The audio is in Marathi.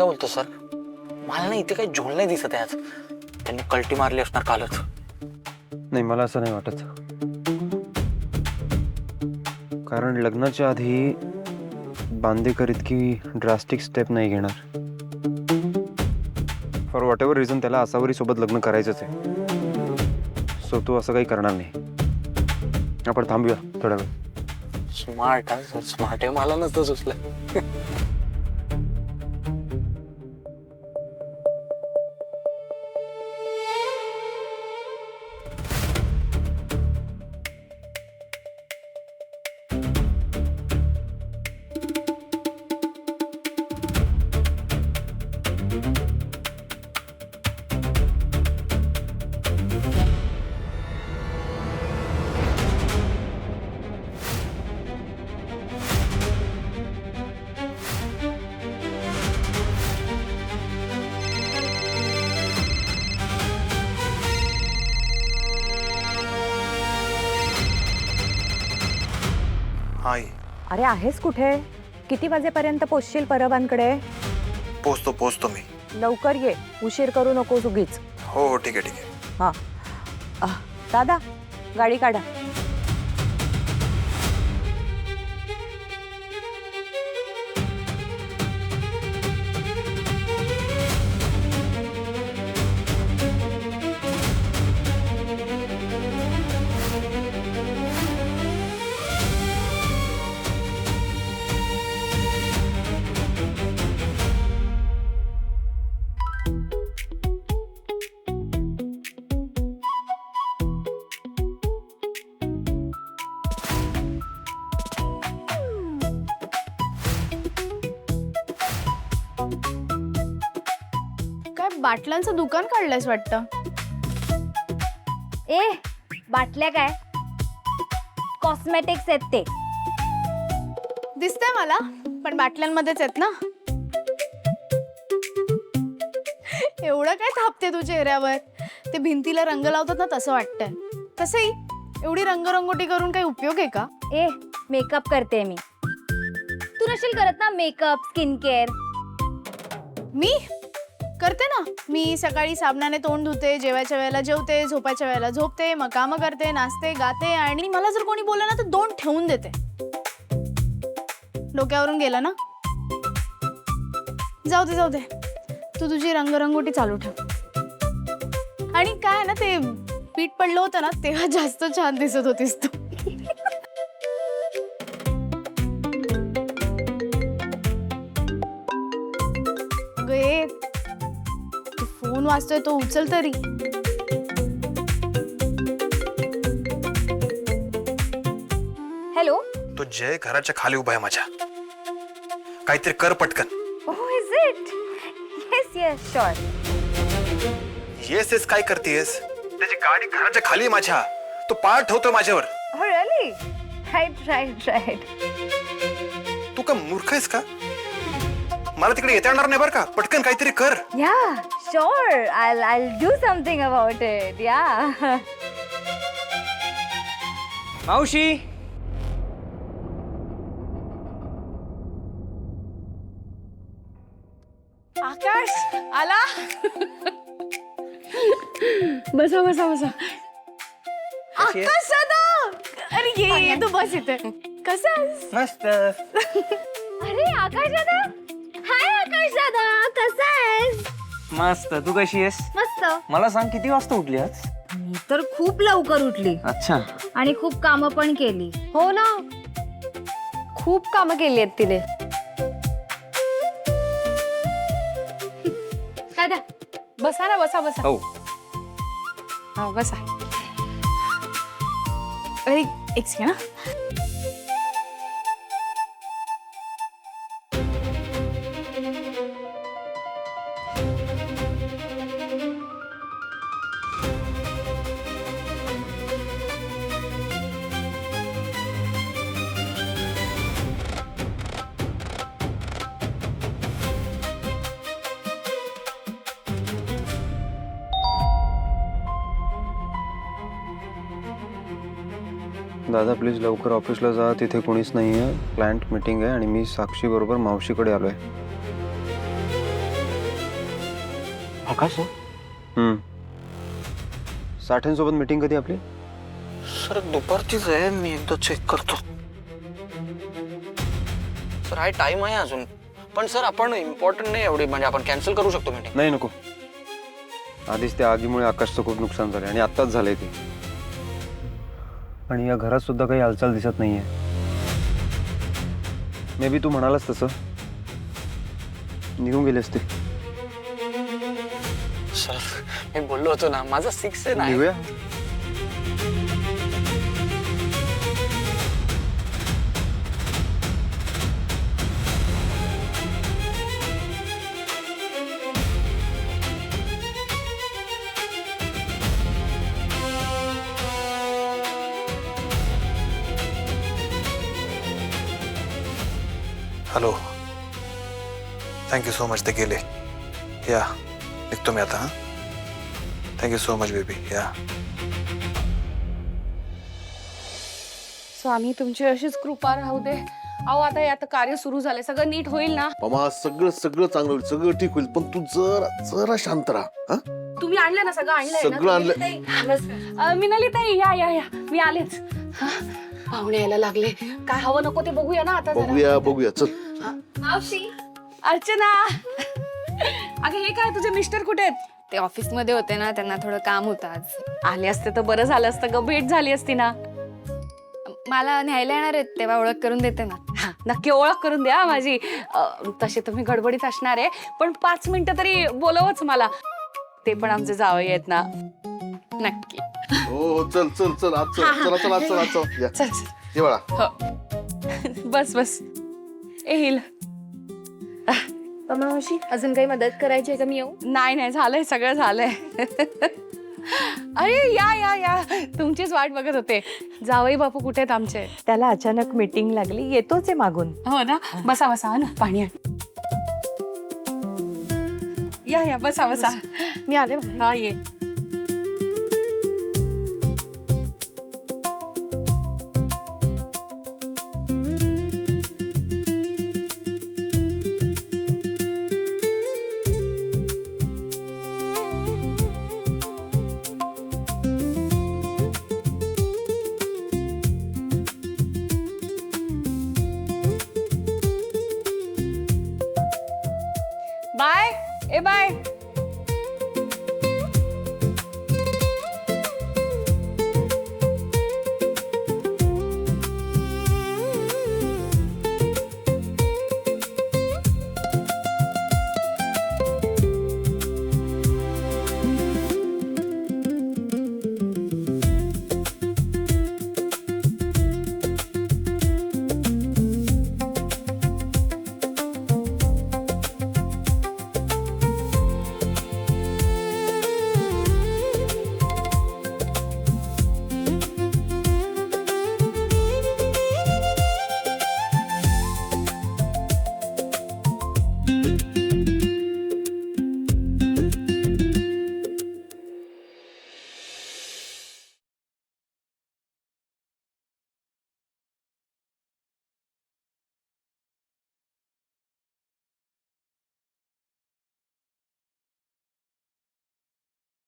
काय बोलतो सर? मला ना इथे काही झोल नाही दिसत आहे आज. त्यांनी कल्टी मारली असणार कालच. नाही, मला असं नाही वाटत. कारण लग्नाच्या आधी बांदेकर इतकी ड्रास्टिक स्टेप नाही घेणार. फॉर व्हॉट एव्हर रिझन त्याला आसावरी सोबत लग्न करायचंच आहे. सो तो असं काही करणार नाही. आपण थांबूया थोडा वेळ. स्मार्ट आहे सर, स्मार्ट आहे. मला नसतं सुचलं. हाय. अरे आहेस कुठे? किती वाजेपर्यंत पोचशील परबांकडे? पोचतो मी. लवकर ये, उशीर करू नकोस उगीच. हो ठीक आहे. हा दादा, गाडी काढा. काय बाटल्यांचं दुकान काढलंयस वाटतं? ए बाटल्या काय? कॉस्मेटिक्स आहेत ते. दिसतंय मला, पण बाटल्यांमध्येच आहेत ना. एवढं काय थापते तू चेहऱ्यावर? ते भिंतीला रंग लावतात ना तसं वाटतंय. तसंही एवढी रंगरंगोटी करून काही उपयोग आहे का? ए मेकअप करते मी. तू नशील करत ना मेकअप, स्किन केअर? मी करते ना. मी सकाळी साबणाने तोंड धुते, जेवायच्या वेळेला जेवते, झोपायच्या वेळेला झोपते, मग कामं करते, नाचते, गाते, आणि मला जर कोणी बोललं ना तर दोन ठेवून देते. डोक्यावरून गेलं ना? जाऊ दे. तू तुझी रंगरंगोटी चालू ठेव. आणि काय ना, ते पीठ पडलं होतं ना तेव्हा जास्त छान दिसत होतीस तू. अगं ये, तू फोन वाजतोय तो उचल तरी. हॅलो. तो जय घराच्या खाली उभा आहे माझ्या. काहीतरी कर पटकन. Oh is it? Yes sure. Yes काय करतेस? त्याची गाडी घराच्या खाली आहे माझ्या. तो पाय ठेवतोय माझ्यावर. हो रिअली? राईट. तू का मूर्ख आहेस का? मला तिकडे येता येणार नाही बरं का. पटकन काहीतरी कर. या sure. I'll do something about it. या. मावशी, आकाश आला. बसा. आकाश दादा, अरे ये तू बस इथे. कसं आहेस? मस्त. अरे आकाश दादा. हाय आकाश दादा, कसा आहेस? मस्त. तू कशी आहेस? मस्त. मला सांग, किती वाजता उठली आज? मी तर खूप लवकर उठली अच्छा. आणि खूप कामं पण केली. हो ना, खूप कामं केली आहेत तिने. दादा बसा ना, बसा. हो. हा बसा. अरे एक सेकंड ना. दादा प्लीज लवकर ऑफिसला जा. तिथे कोणीच नाही आहे. क्लायंट मीटिंग आहे आणि मी साक्षी बरोबर मावशीकडे आलोय. आकाश साठ्यांसोबत मीटिंग कधी आपली? सर दुपारचीच आहे, मी एकदा चेक करतो. सर आहे, टाइम आहे अजून. पण सर आपण इम्पॉर्टंट नाही एवढी, म्हणजे आपण कॅन्सल करू शकतो मीटिंग. नाही नको. आधीच त्या आगीमुळे आकाशचं खूप नुकसान झालं आणि आत्ताच झालंय ते. आणि या घरात सुद्धा काही हालचाल दिसत नाहीये. मे बी तू म्हणालास तसं निघून गेले असते. सर मी बोललो होतो ना, माझा 6 आहे ना. निघूया. Hello, thank you so much. ते गेले. या निघतो मी आता. हां, थँक्यू सो मच बेबी. या. स्वामी तुमची अशीच कृपा राहू दे. अहो आता हे आता कार्य सुरू झाले, सगळं नीट होईल ना? मामा सगळं सगळं चांगलं होईल, सगळं ठीक होईल, पण तू जरा जरा शांत राहा. तुम्ही आणलं ना सगळं? आणलंय ना? सगळं आणलंय. मिनाली ताई या या या, मी आलेच. हा, पाहुणे यायला लागले. काय हवं नको ते बघूया ना आता जरा. बघूया बघूया चल. मावशी अर्चना अगं हे काय, तुझे मिस्टर कुठे आहेत? ते ऑफिस मध्ये होते ना, त्यांना थोडं काम होतं आज. आले असते तर बरं झालं असतं ग, भेट झाली असती ना. मला न्यायला येणार आहेत, तेव्हा ओळख करून देते ना. हा, नक्की ओळख करून द्या माझी. तसे तुम्ही गडबडीत असणार आहे, पण 5 मिनिटं तरी बोलवच मला. ते पण आमचे जावई आहेत ना. नक्की. हो चल चल चल आज चल. चला चला चला चल. या. चल चल. ये बाळा. बस बस येईल. मावशी अजून काही मदत करायची आहे का? मी येऊ? नाही नाही, झालंय सगळं झालंय. अरे या या या, तुमचीच वाट बघत होते. जावई बापू कुठे आहेत आमचे? त्याला अचानक मीटिंग लागली, येतोच आहे मागून. हो ना, बसा बसा. हा ना, पाणी आण. या या, बसा बसा. मी आले. हा ये. बाय ए बाय.